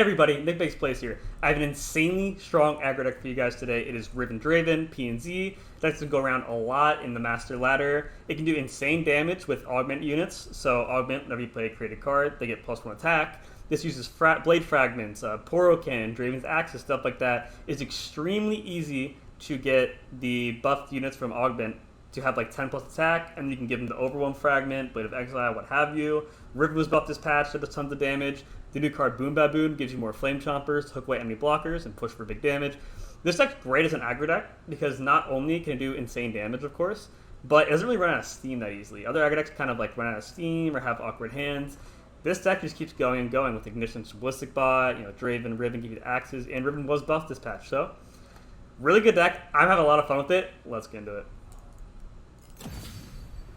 Hey everybody, NicMakesPlays here. I have an insanely strong aggro deck for you guys today. It is Riven Draven, P and Z. That's to go around a lot in the Master Ladder. It can do insane damage with augment units. So augment, whenever you play a created card, they get +1 attack. This uses blade fragments, Poro Cannon, Draven's Axis, stuff like that. It's extremely easy to get the buffed units from augment to have like 10+ attack, and you can give them the Overwhelm Fragment, Blade of Exile, what have you. Riven was buffed this patch, so does tons of damage. The new card Boom Baboon gives you more Flame Chompers, hook away enemy blockers, and push for big damage. This deck's great as an aggro deck, because not only can it do insane damage, of course, but it doesn't really run out of steam that easily. Other aggro decks kind of like run out of steam or have awkward hands. This deck just keeps going and going with Ignition's Ballistic Bot, Draven, Riven give you the axes, and Riven was buffed this patch, so really good deck. I'm having a lot of fun with it. Let's get into it.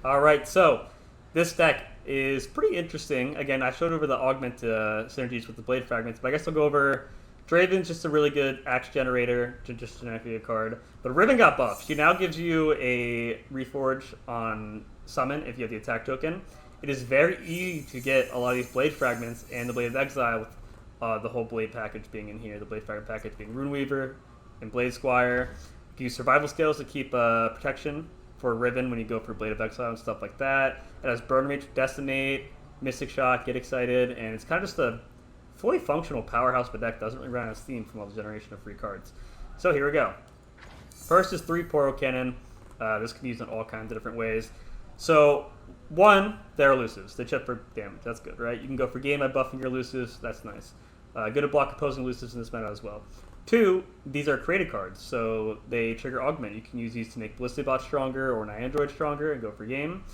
Alright, so this deck is pretty interesting. Again, I showed over the augment synergies with the blade fragments, but I guess I'll go over Draven's just a really good axe generator to just generate a card. But Riven got buffed. She now gives you a Reforge on summon if you have the attack token. It is very easy to get a lot of these blade fragments and the Blade of Exile with the whole blade package being in here. The blade fragment package being Runeweaver and Blade Squire. You can use survival skills to keep protection for Riven when you go for Blade of Exile and stuff like that. It has Burn Rage, Decimate, Mystic Shot, Get Excited, and it's kind of just a fully functional powerhouse of a deck. Doesn't really run out of steam from all the generation of free cards. So here we go. First is 3 Poro Cannon. This can be used in all kinds of different ways. So 1, they're elusives. They chip for damage. That's good, right? You can go for game by buffing your elusives. That's nice. Good to block opposing elusives in this meta as well. 2, these are created cards, so they trigger augment. You can use these to make Ballistic Bot stronger or an Android stronger and go for game.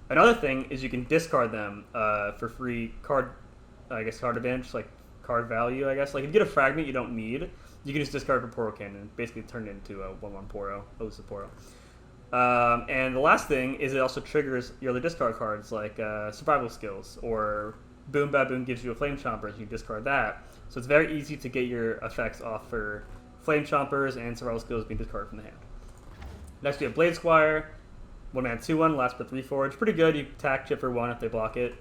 Another thing is you can discard them for free card, card advantage, like card value, I guess. Like if you get a fragment you don't need, you can just discard for Poro Cannon, basically turn it into a 1/1 Poro, elusive Poro. And the last thing is it also triggers your other discard cards like survival skills, or Boom Baboon gives you a Flame Chomper, so you discard that. So it's very easy to get your effects off for Flame Chompers and survival skills being discarded from the hand. Next we have Blade Squire, 1-mana 2/1, last but Reforge. Pretty good. You attack chip for 1 if they block it.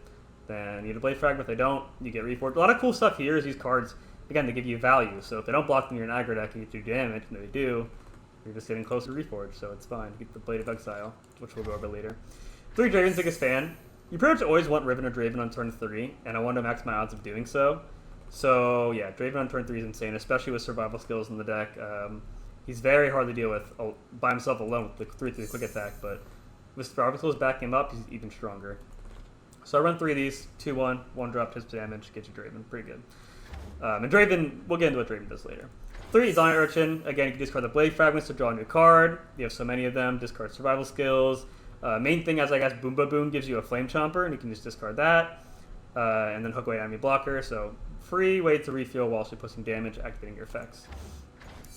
Then you get a Blade Fragment. If they don't, you get Reforge. A lot of cool stuff here is these cards, again, they give you value. So if they don't block them, you're an aggro deck and you do damage, and they do, you're just getting closer to Reforge, so it's fine. You get the Blade of Exile, which we'll go over later. 3 Draven's biggest fan. You pretty much always want Riven or Draven on turn 3, and I want to max my odds of doing so. So yeah, Draven on turn 3 is insane, especially with survival skills in the deck. He's very hard to deal with by himself alone with the 3/3 quick attack, but with survival skills backing him up, he's even stronger. So I run 3 of these, 2/1, 1-drop, tips damage, get you Draven, pretty good. And Draven, we'll get into what Draven does later. 3 is Iron Urchin. Again, you can discard the Blade Fragments to draw a new card. You have so many of them, discard survival skills. Main thing is, I guess, Boom Baboon gives you a Flame Chomper, and you can just discard that. And then hook away enemy blocker, so free way to refuel while also putting damage, activating your effects.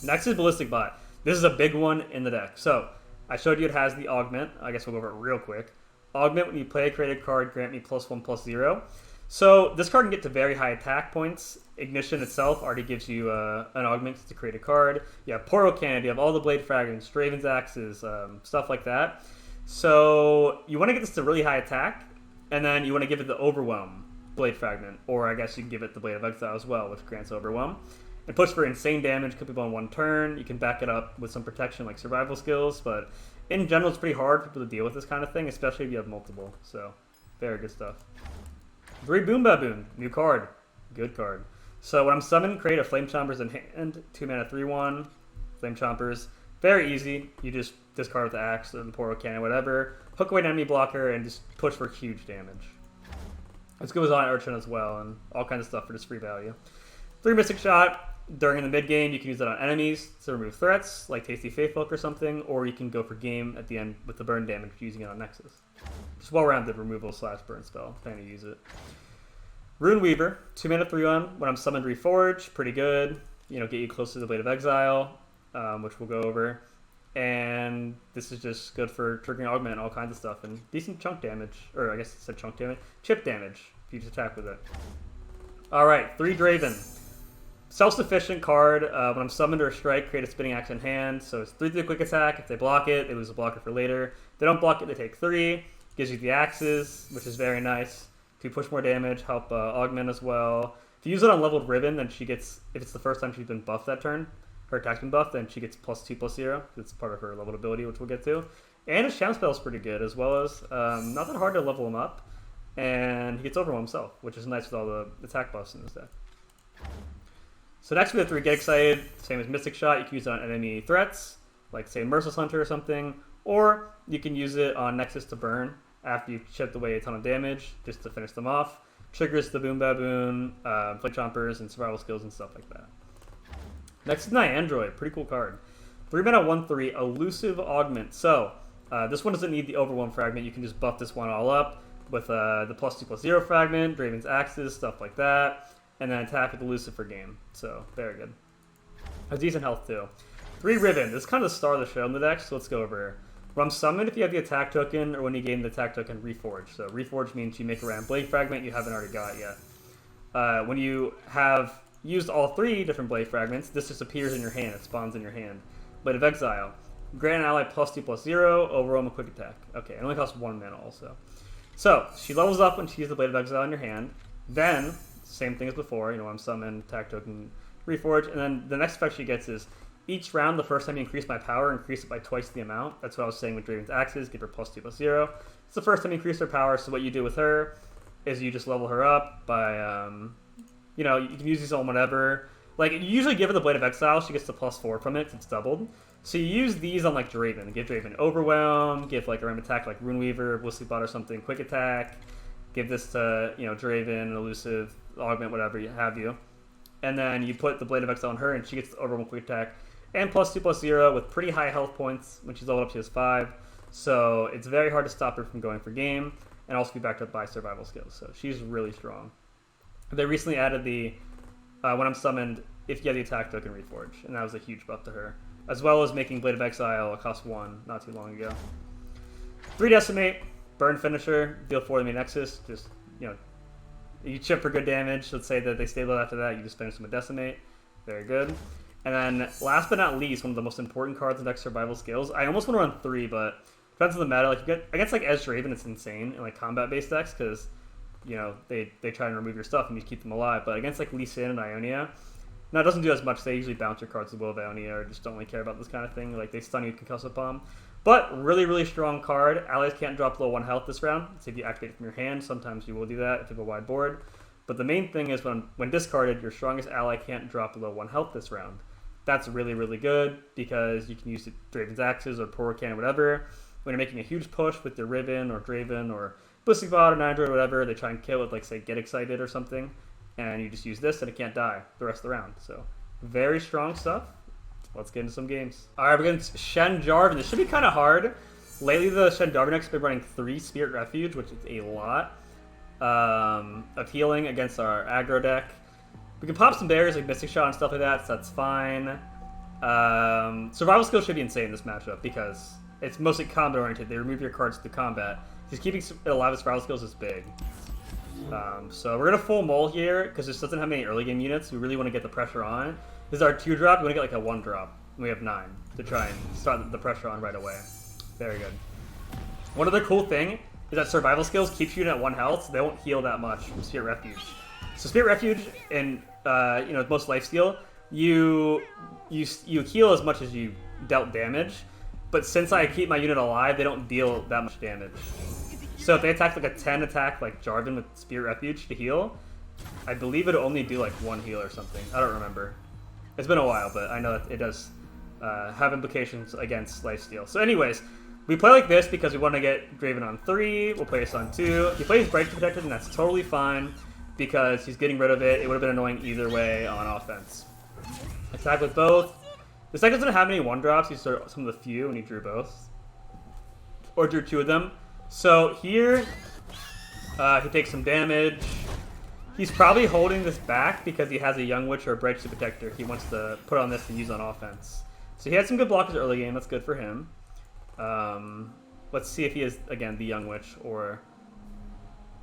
Next is Ballistic Bot. This is a big one in the deck. So I showed you it has the augment. I guess we'll go over it real quick. Augment, when you play a created card, grant me +1/+0. So this card can get to very high attack points. Ignition itself already gives you an augment to create a card. You have Poro Cannon, you have all the blade fragments, Draven's Axes, stuff like that. So you want to get this to really high attack, and then you want to give it the Overwhelm Blade Fragment, or I guess you can give it the Blade of Exile as well, which grants Overwhelm. It puts for insane damage, could be on 1 turn. You can back it up with some protection like survival skills, but in general it's pretty hard for people to deal with this kind of thing, especially if you have multiple. So very good stuff. 3 Boom Baboon, new card, good card. So when I'm summoned, create a Flame Chompers in hand, 2-mana 3/1, Flame Chompers. Very easy. You just discard with the axe and Poro Cannon, whatever. Hook away an enemy blocker and just push for huge damage. It's good with Iron Urchin as well, and all kinds of stuff for just free value. 3 Mystic Shot. During the mid game, you can use it on enemies to remove threats, like Tasty Faithfolk or something, or you can go for game at the end with the burn damage using it on Nexus. Just well-rounded removal/burn spell, trying to use it. Runeweaver, 2-mana 3/1. When I'm summoned, Reforge, pretty good. Get you closer to the Blade of Exile, which we'll go over. And this is just good for triggering augment and all kinds of stuff, and decent chunk damage, or I guess it said chunk damage, chip damage if you just attack with it. Alright, 3 Draven. Self-sufficient card. When I'm summoned or strike, create a spinning axe in hand. So it's 3/3 quick attack. If they block it, they lose a blocker for later. If they don't block it, they take 3. Gives you the axes, which is very nice to push more damage, help augment as well. If you use it on leveled Riven, then she gets, if it's the first time she's been buffed that turn, her attack's been buffed, then she gets +2/+0. It's part of her leveled ability, which we'll get to. And his Shen spell is pretty good, as well as not that hard to level him up. And he gets Overwhelm himself, which is nice with all the attack buffs in this deck. So next we have 3 Get Excited, same as Mystic Shot. You can use it on enemy threats, like say Merciless Hunter or something. Or you can use it on Nexus to burn after you've chipped away a ton of damage, just to finish them off. Triggers the Boom Baboon, Flame Chompers, and survival skills and stuff like that. Next is Niandroid, pretty cool card. 3 mana, 1/3, Elusive Augment. So, this one doesn't need the Overwhelm fragment. You can just buff this one all up with the +2/+0 fragment, Draven's Axes, stuff like that, and then attack with Elusive for game. So, very good. Has decent health too. 3 Riven. This is kind of the star of the show in the deck, so let's go over here. Rum Summon if you have the attack token, or when you gain the attack token, Reforge. So, Reforge means you make a random Blade Fragment you haven't already got yet. When you have used all 3 different Blade Fragments, this just appears in your hand. It spawns in your hand. Blade of Exile. Grant an ally +2/+0, Overwhelm a quick attack. Okay, it only costs 1 mana also. So, she levels up when she uses the Blade of Exile in your hand. Then, same thing as before, I'm Summon, attack token, Reforge. And then the next effect she gets is, each round, the first time you increase my power, increase it by twice the amount. That's what I was saying with Draven's Axes, give her +2/+0. It's the first time you increase her power, so what you do with her is you just level her up by, you can use these on whatever. Like, you usually give her the Blade of Exile, she gets the +4 from it, 'cause it's doubled. So you use these on, like, Draven. Give Draven Overwhelm, give, like, a random attack like Runeweaver, Whistleybot or something, Quick Attack. Give this to, Draven, Elusive, Augment, whatever you have you. And then you put the Blade of Exile on her, and she gets the Overwhelm Quick Attack. And +2/+0 with pretty high health points when she's leveled up, she has 5. So it's very hard to stop her from going for game, and also be backed up by survival skills. So she's really strong. They recently added the, when I'm summoned, if you have the attack token, Reforge, and that was a huge buff to her. As well as making Blade of Exile a cost 1 not too long ago. 3 Decimate, Burn Finisher, deal 4 to the main Nexus. Just, you chip for good damage. Let's say that they stay low after that, you just finish them with Decimate. Very good. And then, last but not least, one of the most important cards in deck survival skills. I almost want to run 3, but depends on the meta. Like, you get against like Edge Raven, it's insane in like combat-based decks because they try and remove your stuff and you keep them alive. But against like Lee Sin and Ionia, now it doesn't do as much. They usually bounce your cards to Will of Ionia or just don't really care about this kind of thing. Like they stun you with Concussive Bomb. But really, really strong card. Allies can't drop below 1 health this round. So if you activate it from your hand, sometimes you will do that if you have a wide board. But the main thing is when discarded, your strongest ally can't drop below 1 health this round. That's really, really good because you can use Draven's Axes or Power Cannon, whatever. When you're making a huge push with your Riven or Draven or Whistleybot or Niandroid or whatever, they try and kill with, like, say, Get Excited or something. And you just use this and it can't die the rest of the round. So, very strong stuff. Let's get into some games. Alright, we're getting Shen Jarvan. This should be kind of hard. Lately, the Shen Jarvan deck's been running 3 Spirit Refuge, which is a lot of healing against our aggro deck. We can pop some barriers like Mystic Shot and stuff like that, so that's fine. Survival skills should be insane in this matchup because it's mostly combat oriented. They remove your cards through combat. Just keeping it alive with survival skills is big. So we're going to full mole here because this doesn't have any early game units. We really want to get the pressure on. This is our 2-drop. We want to get like a 1-drop. We have 9 to try and start the pressure on right away. Very good. One other cool thing is that survival skills keeps you at 1 health, so they won't heal that much from Spirit Refuge. So Spirit Refuge and most lifesteal, you heal as much as you dealt damage, but since I keep my unit alive, they don't deal that much damage. So if they attack like a 10 attack like Jarvan with Spirit Refuge to heal, I believe it'll only do like 1 heal or something. I don't remember. It's been a while, but I know that it does have implications against lifesteal. So anyways, we play like this because we want to get Draven on 3, we'll play this on 2. If he plays Break Protector, then that's totally fine because he's getting rid of it. It would have been annoying either way on offense. Attack with both. This deck doesn't have any 1-drops. He started some of the few and he drew both. Or drew 2 of them. So here, he takes some damage. He's probably holding this back because he has a Young Witch or a Break Protector. He wants to put on this to use on offense. So he had some good blockers early game. That's good for him. Let's see if he is, again, the Young Witch or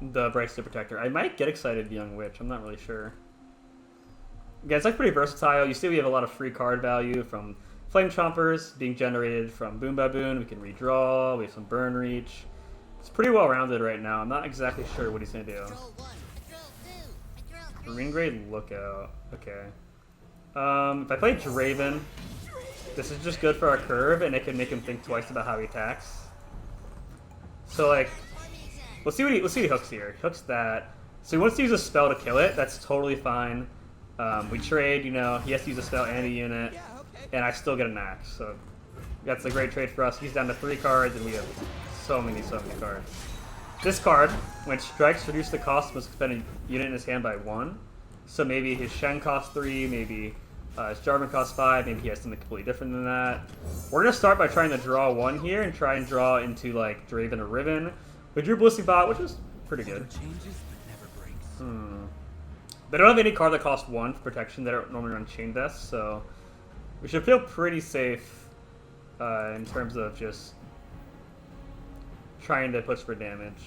the Break Protector. I might get excited the Young Witch. I'm not really sure. Again, it's like pretty versatile. You see we have a lot of free card value from Flame Chompers being generated from Boom Baboon. We can redraw. We have some Burn Reach. It's pretty well rounded right now. I'm not exactly sure what he's going to do. Green Grade Lookout. Okay. If I play Draven, this is just good for our curve, and it can make him think twice about how he attacks. So like, let's see what he hooks here. He hooks that. So he wants to use a spell to kill it. That's totally fine. We trade, you know, he has to use a spell and a unit, and I still get an axe. So that's a great trade for us. He's down to 3 cards, and we have so many cards. This card, when it strikes, reduce the cost must spend a unit in his hand by 1. So maybe his Shen costs 3, maybe his Jarvan costs 5, maybe he has something completely different than that. We're going to start by trying to draw 1 here and try and draw into like Draven or Riven. We drew Blissey Bot, which was pretty good. They don't have any card that costs 1 for protection. They don't normally run Chain Vest, so we should feel pretty safe in terms of just trying to push for damage.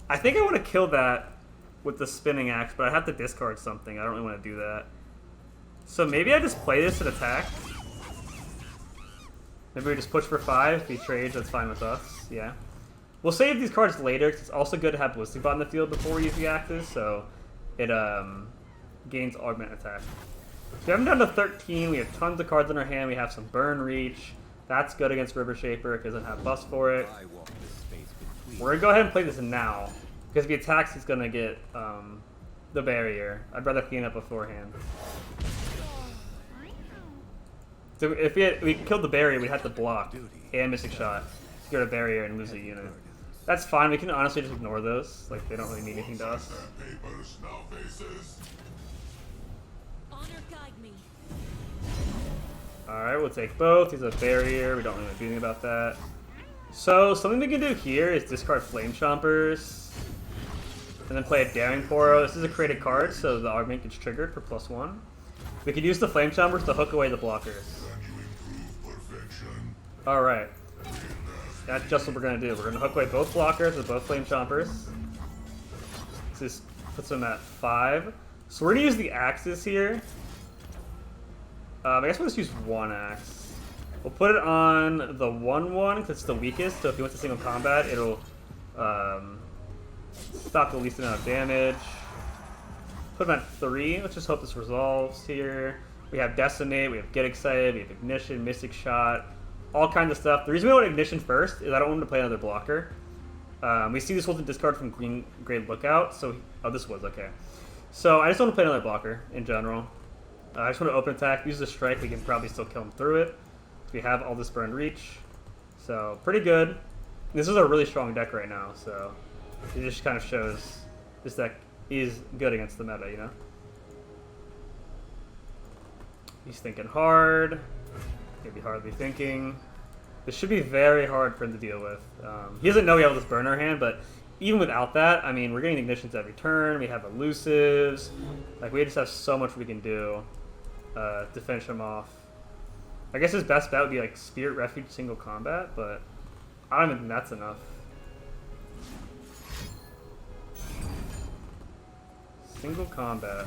I think I want to kill that with the spinning axe, but I have to discard something. I don't really want to do that. So maybe I just play this and attack. Maybe we just push for 5. If he trades, that's fine with us. Yeah. We'll save these cards later, because it's also good to have Blissey Bot in the field before we use the axes, so it gains augment attack. So we have him down to 13. We have tons of cards in our hand. We have some Burn Reach. That's good against River Shaper because it doesn't have buffs for it. We're going to go ahead and play this now, because if he attacks, he's going to get the barrier. I'd rather clean up beforehand. So if we killed the barrier, we'd have to block and Mystic Shot to get a barrier and lose a unit. That's fine. We can honestly just ignore those. Like, they don't really mean anything to us. Alright, we'll take both. He's a barrier. We don't really do anything about that. So, something we can do here is discard Flame Chompers. And then play a Daring Poro. This is a created card, so the augment gets triggered for +1. We could use the Flame Chompers to hook away the blockers. Alright. That's just what we're going to do. We're going to hook away both blockers with both Flame Chompers. This puts them at 5. So we're going to use the axes here. I guess we'll just use 1 axe. We'll put it on the 1/1 because it's the weakest, so if he wants to single combat, it'll stop the least amount of damage. Put him at 3. Let's just hope this resolves here. We have Decimate, we have Get Excited, we have Ignition, Mystic Shot, all kinds of stuff. The reason we want Ignition first is I don't want him to play another blocker. We see this wasn't discard from Green Grade Lookout, so... Oh, this was, okay. So I just want to play another blocker in general. I just want to open attack, use the strike, we can probably still kill him through it. We have all this Burn Reach. So, pretty good. This is a really strong deck right now, so it just kind of shows this deck is good against the meta, you know? He's thinking hard. Maybe hardly thinking. This should be very hard for him to deal with. He doesn't know we have this burner hand, but even without that, I mean, we're getting ignitions every turn. We have elusives. Like, we just have so much we can do to finish him off. I guess his best bet would be like Spirit Refuge single combat, but I don't even think that's enough. Single combat.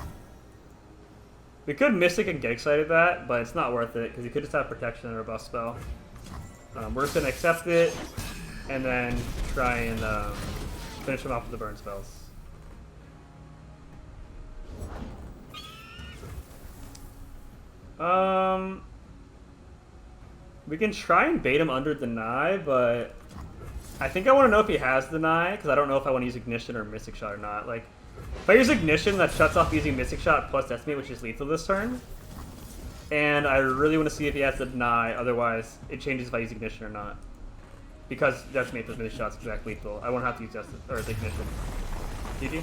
We could Mystic and Get Excited that, but it's not worth it because he could just have protection or a buff spell. We're just gonna accept it and then try and finish him off with the burn spells. We can try and bait him under Deny, but I think I want to know if he has Deny, because I don't know if I want to use Ignition or Mystic Shot or not. Like, if I use Ignition, that shuts off using Mystic Shot plus Decimate, which is lethal this turn. And I really want to see if he has the Deny, otherwise it changes if I use Ignition or not. Because Decimate plus Mystic Shot is exactly lethal. I won't have to use Ignition. GG.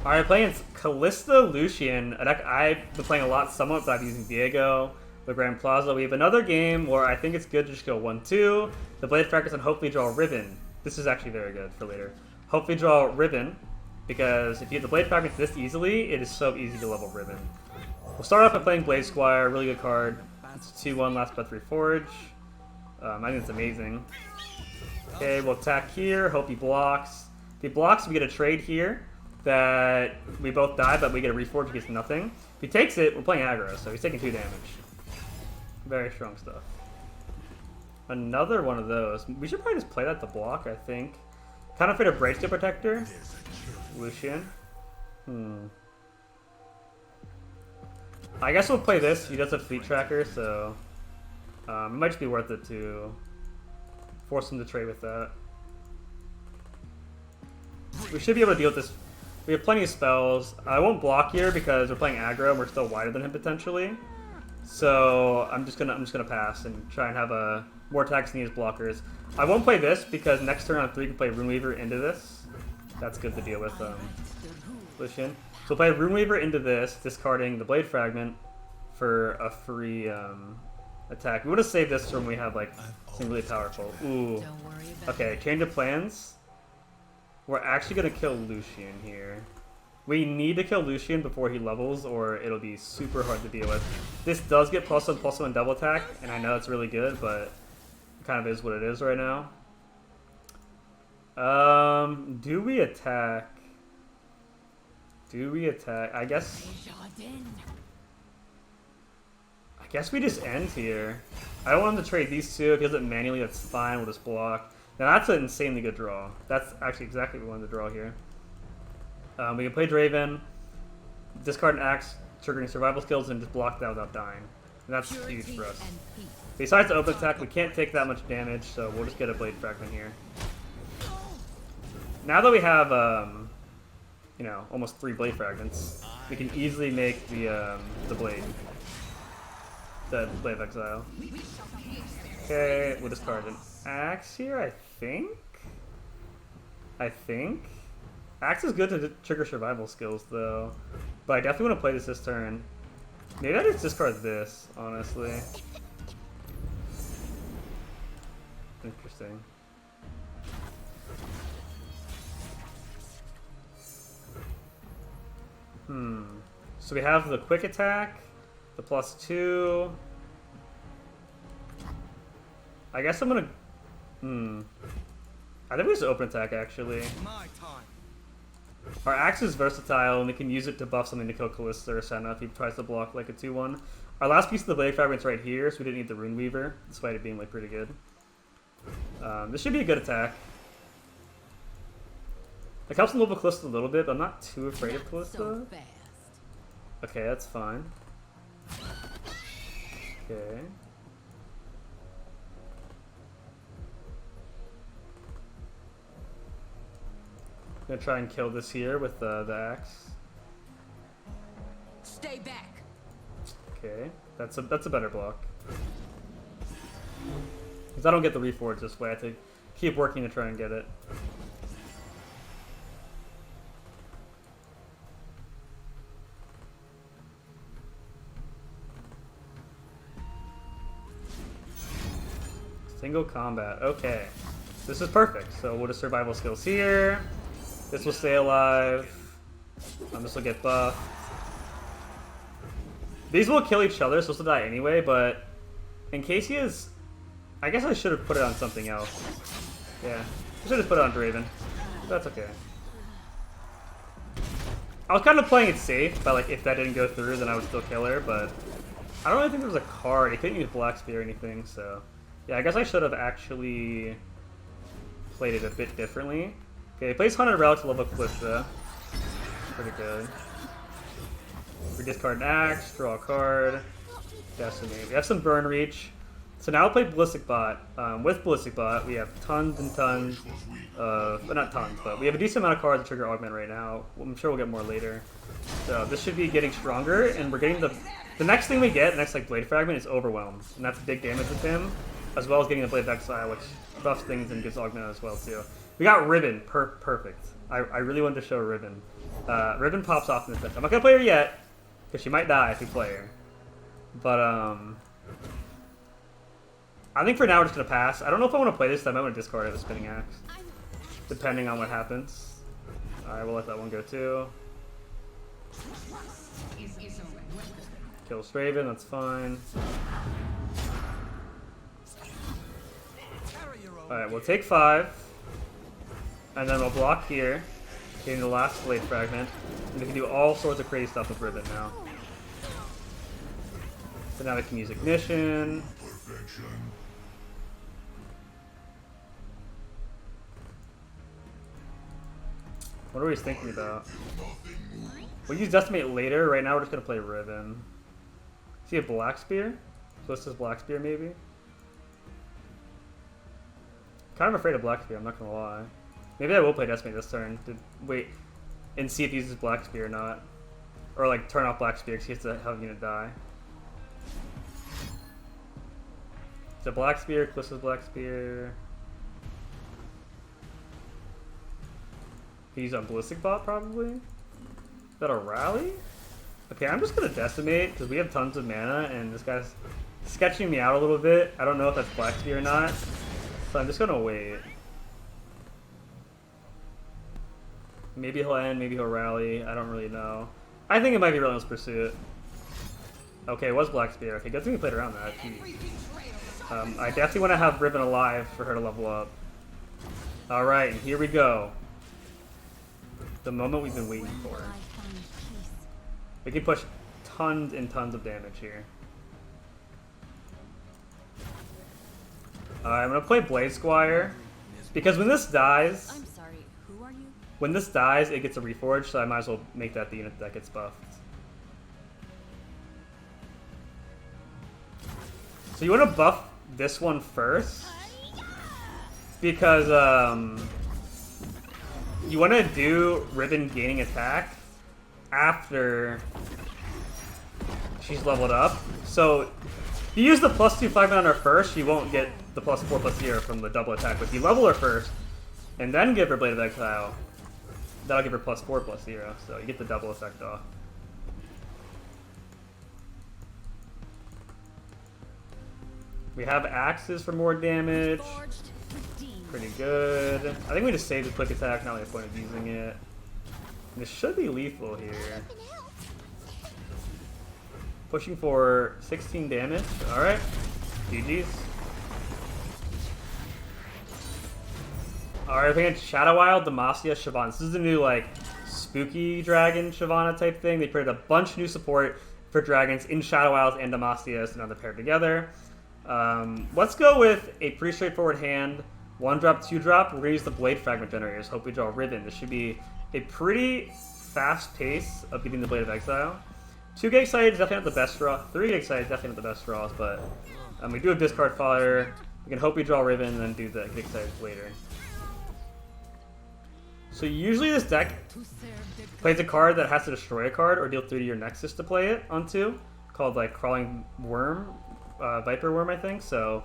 Alright, playing Callista Lucian, a deck I've been playing a lot somewhat, but I've been using Diego, the Grand Plaza. We have another game where I think it's good to just go 1-2, the Blade Fracas, and hopefully draw Riven. This is actually very good for later. Hopefully draw Riven, because if you get the Blade Fragments this easily, it is so easy to level Riven. We'll start off by playing Blade Squire, really good card. It's 2-1, last but 3 Forge. I think it's amazing. Okay, we'll attack here, hope he blocks. If he blocks, we get a trade here that we both die, but we get a Reforge, he gets nothing. If he takes it, we're playing aggro, so he's taking 2 damage. Very strong stuff. Another one of those. We should probably just play that to block, I think. Kind of afraid of Brightstone Protector. Lucian. I guess we'll play this. He does have Fleet Tracker, so it might just be worth it to force him to trade with that. We should be able to deal with this. We have plenty of spells. I won't block here because we're playing aggro and we're still wider than him potentially. So I'm just gonna pass and try and have more attacks than his blockers. I won't play this because next turn on 3 we can play Runeweaver into this. That's good to deal with Shen. So we'll play Runeweaver into this, discarding the Blade Fragment for a free attack. We want to save this when we have like something really powerful. Ooh. Okay, change of plans. We're actually gonna kill Lucian here. We need to kill Lucian before he levels or it'll be super hard to deal with. This does get +1/+1 double attack, and I know it's really good, but it kind of is what it is right now. Do we attack? I guess we just end here. I don't want him to trade these two. If he does it manually, that's fine. We'll just block. Now that's an insanely good draw. That's actually exactly what we wanted to draw here. We can play Draven, discard an axe, triggering survival skills, and just block that without dying. And that's huge for us. Besides the open attack, we can't take that much damage, so we'll just get a Blade Fragment here. Now that we have, you know, almost 3 Blade Fragments, we can easily make the Blade of Exile. Okay, we'll discard an axe here, I think. Axe is good to trigger survival skills, though. But I definitely want to play this turn. Maybe I just discard this, honestly. Interesting. So we have the quick attack, the +2. I guess I'm gonna... I think we just open attack, actually. Our axe is versatile, and we can use it to buff something to kill Callista or Senna if he tries to block like a 2-1. Our last piece of the Blade Fragment's right here, so we didn't need the Runeweaver, despite it being like pretty good. This should be a good attack. It helps him level Callista a little bit, but I'm not too afraid of Callista. Okay, that's fine. Okay. I'm gonna try and kill this here with the axe. Stay back. Okay, that's a better block. Because I don't get the reforge this way, I have to keep working to try and get it. Single combat. Okay. This is perfect. So we'll just survival skills here. This will stay alive. This will get buffed. These will kill each other, so this will die anyway, but in case he is... I guess I should have put it on something else. Yeah. I should have put it on Draven. That's okay. I was kind of playing it safe, but like if that didn't go through, then I would still kill her, but I don't really think there was a card. He couldn't use Black Spear or anything, so... Yeah, I guess I should have actually played it a bit differently. Okay, he plays 100 Relics to level up Callista. Pretty good. We discard an axe, draw a card. Decimate. We have some burn reach. So now we'll play Ballistic Bot. With Ballistic Bot, we have tons and tons of... Well, not tons, but we have a decent amount of cards to trigger Augment right now. I'm sure we'll get more later. So this should be getting stronger, and we're getting the next thing we get, the next like Blade Fragment, is Overwhelm. And that's big damage with him, as well as getting the Blade of Exile, which buffs things and gives Augment as well, too. We got Riven. Perfect. I really wanted to show Riven. Riven pops off in this match. I'm not going to play her yet, because she might die if we play her. But, I think for now we're just going to pass. I don't know if I want to play this. I might want to discard it with Spinning Axe, depending on what happens. Alright, we'll let that one go, too. Kills Draven, that's fine. Alright, we'll take 5. And then we'll block here, getting the last Blade Fragment. And we can do all sorts of crazy stuff with Riven now. So now we can use Ignition. What are we thinking about? We'll use Decimate later. Right now we're just gonna play Riven. See a Black Spear? So this is Black Spear maybe? Kind of afraid of Black Spear, I'm not gonna lie. Maybe I will play Decimate this turn. Wait, and see if he uses Black Spear or not. Or like turn off Black Spear because he has to have a unit die. It's a Black Spear, Callisto's Black Spear. He's on Ballistic Bot probably? Is that a rally? Okay, I'm just gonna Decimate because we have tons of mana and this guy's sketching me out a little bit. I don't know if that's Black Spear or not. So I'm just gonna wait. Maybe he'll end, maybe he'll rally. I don't really know. I think it might be Relentless Pursuit. Okay, it was Black Spear. Okay, good thing we played around that. I definitely want to have Riven alive for her to level up. Alright, and here we go. The moment we've been waiting for. We can push tons and tons of damage here. I'm gonna play Blade Squire because when this dies, I'm sorry, who are you? when this dies, it gets a reforge, so I might as well make that the unit that gets buffed. So you want to buff this one first because you want to do Riven gaining attack after she's leveled up. So if you use the +2 flagman on her first, she won't get the +4/+0 from the double attack. But if you level her first and then give her Blade of Exile, that'll give her +4/+0. So you get the double effect off. We have axes for more damage. Pretty good. I think we just saved the quick attack, not really a point of using it. And this should be lethal here. Pushing for 16 damage. Alright. GG's. Alright, I think it's Shadow Wild, Demacia, Shyvana. This is the new, like, spooky dragon Shyvana type thing. They created a bunch of new support for dragons in Shadow Wilds and Demacia, so now they're paired together. Let's go with a pretty straightforward hand. 1-drop, 2-drop. We're going to use the Blade Fragment generators. Hope we draw Riven. This should be a pretty fast pace of getting the Blade of Exile. 2 get excited is definitely not the best draw. 3 get excited is definitely not the best draws, but we do have discard fodder. We can hope we draw Riven and then do the get excited later. So usually this deck plays a card that has to destroy a card or deal 3 to your Nexus to play it onto, called like Crawling Worm, Viper Worm, I think. So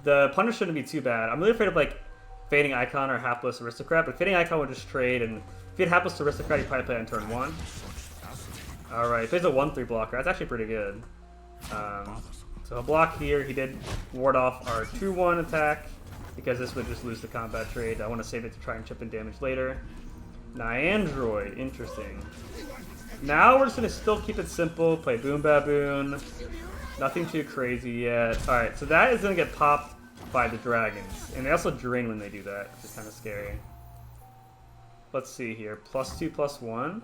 the punish shouldn't be too bad. I'm really afraid of like Fading Icon or Hapless Aristocrat, but Fading Icon would just trade, and if you had Hapless Aristocrat, you probably play on turn 1. Alright, plays a 1/3 blocker. That's actually pretty good. So he'll block here. He did ward off our 2/1 attack because this would just lose the combat trade. I want to save it to try and chip in damage later. Niandroid, interesting. Now we're just going to still keep it simple. Play Boom Baboon. Nothing too crazy yet. Alright, so that is going to get popped by the dragons. And they also drain when they do that, which is kind of scary. Let's see here. +2/+1.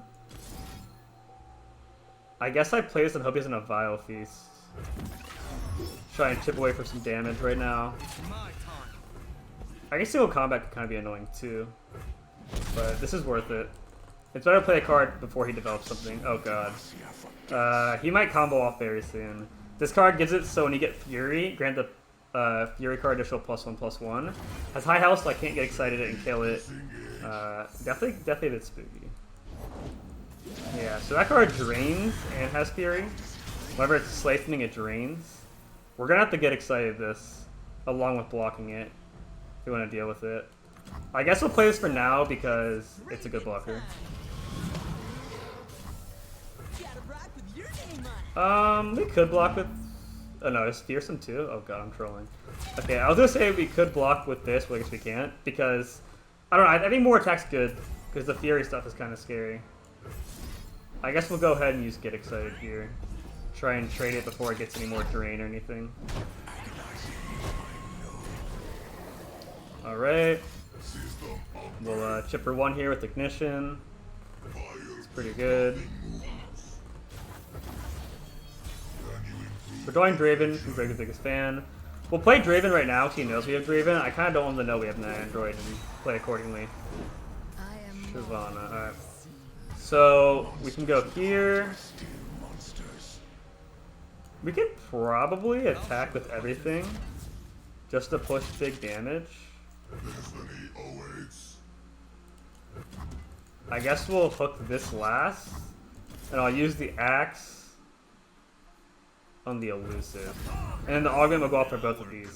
I guess I play this and hope he doesn't have Vile Feast. Try and chip away for some damage right now. I guess single combat could kind of be annoying too. But this is worth it. It's better to play a card before he develops something. Oh god. He might combo off very soon. This card gives it so when you get Fury, grant the Fury card additional +1/+1. Has high health, so I can't get excited and kill it. Definitely a bit spooky. Yeah, so that card drains and has Fury. Whenever it's siphoning, it drains. We're gonna have to get excited this, along with blocking it, if we want to deal with it. I guess we'll play this for now because it's a good blocker. We could block with... Oh no, it's fearsome too? Oh god, I'm trolling. Okay, I was gonna say we could block with this, but I guess we can't, because... I don't know, I think more attack's good, because the Fury stuff is kind of scary. I guess we'll go ahead and use Get Excited here. Try and trade it before it gets any more drain or anything. Alright. We'll chip for 1 here with Ignition. It's pretty good. We're drawing Draven, who's Draven's biggest fan. We'll play Draven right now, because he knows we have Draven. I kind of don't want him to know we have an Android and play accordingly. Shyvana, alright. So we can go here. We could probably attack with everything just to push big damage. I guess we'll hook this last, and I'll use the axe on the elusive. And then the augment will go off for both of these.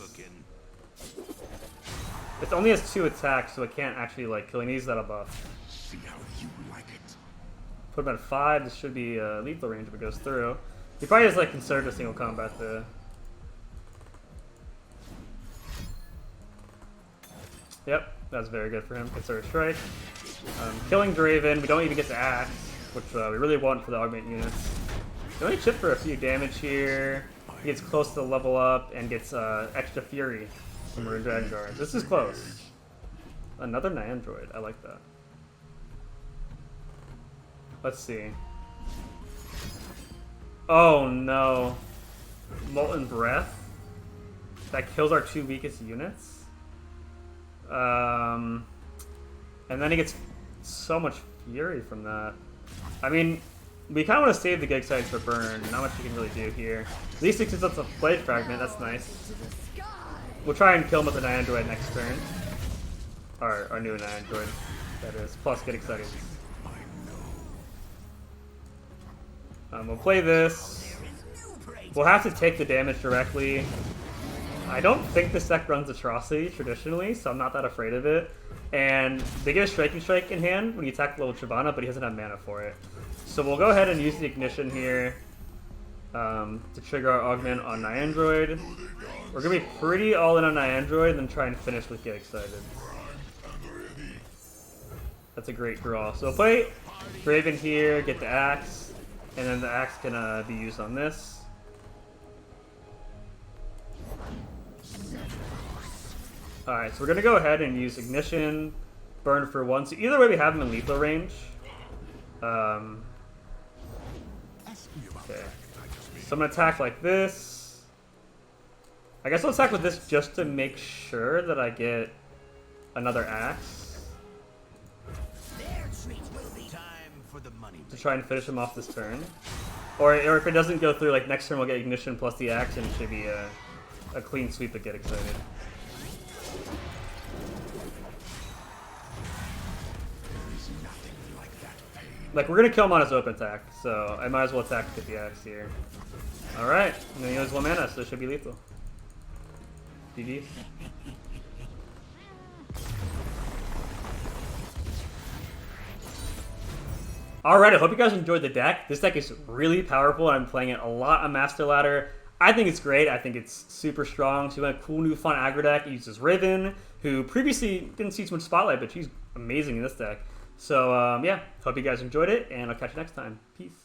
It only has 2 attacks, so it can't actually like kill. He needs that buff. See how you like it. Put him at 5. This should be lethal range if it goes through. He probably has like conservative single combat though. Yep, that's very good for him. Conservative strike. Killing Draven. We don't even get the axe, which we really want for the augment units. We only chip for a few damage here. He gets close to the level up and gets extra fury from Rune Dragon Guard. This is close. Another Nandroid. I like that. Let's see. Oh no. Molten Breath. That kills our 2 weakest units. And then he gets so much fury from that. I mean, we kind of want to save the Gig Sites for burn. Not much you can really do here. At least it gives us a Blade Fragment. That's nice. We'll try and kill him with an Android next turn. Our new Android, that is. Plus, get excited. We'll play this. We'll have to take the damage directly. I don't think this deck runs Atrocity traditionally, so I'm not that afraid of it. And they get a Striking Strike in hand when you attack level Jarvan, but he doesn't have mana for it. So we'll go ahead and use the Ignition here to trigger our augment on Nyandroid. We're going to be pretty all in on Nyandroid and then try and finish with Get Excited. That's a great draw. So we'll play Draven here, get the Axe, and then the Axe can be used on this. Alright, so we're going to go ahead and use Ignition, burn for 1. So either way we have him in lethal range. Okay. So I'm going to attack like this. I guess I'll attack with this just to make sure that I get another Axe. To try and finish him off this turn. Or if it doesn't go through, like next turn we'll get Ignition plus the Axe and it should be a clean sweep to Get Excited. Like, we're going to kill him on his open attack, so I might as well attack to get the Axe here. Alright, and then he has 1 mana, so it should be lethal. GG. Alright, I hope you guys enjoyed the deck. This deck is really powerful, and I'm playing it a lot on Master Ladder. I think it's great. I think it's super strong. So we have a cool new fun aggro deck. It uses Riven, who previously didn't see too much spotlight, but she's amazing in this deck. So, yeah, hope you guys enjoyed it, and I'll catch you next time. Peace.